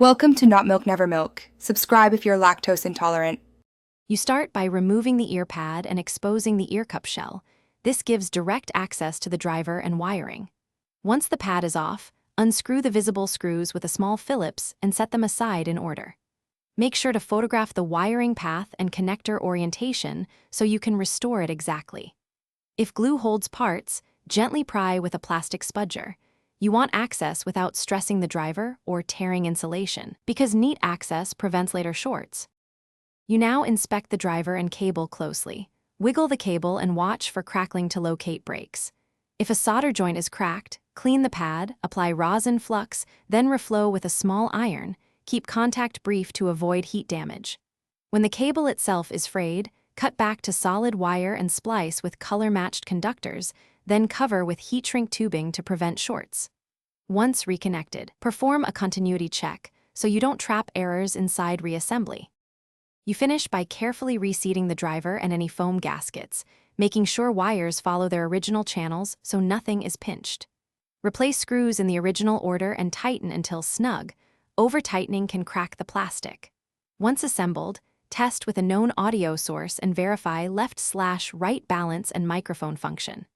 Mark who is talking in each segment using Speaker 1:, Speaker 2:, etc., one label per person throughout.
Speaker 1: Welcome to Not Milk Never Milk. Subscribe if you're lactose intolerant.
Speaker 2: You start by removing the ear pad and exposing the ear cup shell. This gives direct access to the driver and wiring. Once the pad is off, unscrew the visible screws with a small Phillips and set them aside in order. Make sure to photograph the wiring path and connector orientation so you can restore it exactly. If glue holds parts, gently pry with a plastic spudger. You want access without stressing the driver or tearing insulation, because neat access prevents later shorts. You now inspect the driver and cable closely. Wiggle the cable and watch for crackling to locate breaks. If a solder joint is cracked, clean the pad, apply rosin flux, then reflow with a small iron. Keep contact brief to avoid heat damage. When the cable itself is frayed, cut back to solid wire and splice with color-matched conductors, then cover with heat shrink tubing to prevent shorts. Once reconnected, perform a continuity check so you don't trap errors inside reassembly. You finish by carefully reseating the driver and any foam gaskets, making sure wires follow their original channels so nothing is pinched. Replace screws in the original order and tighten until snug. Over-tightening can crack the plastic. Once assembled, test with a known audio source and verify left/right balance and microphone function.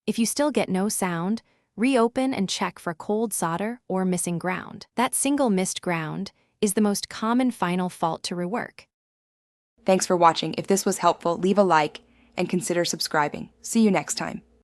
Speaker 2: If you still get no sound, reopen and check for cold solder or missing ground. That single missed ground is the most common final fault to rework.
Speaker 1: Thanks for watching. If this was helpful, leave a like and consider subscribing. See you next time.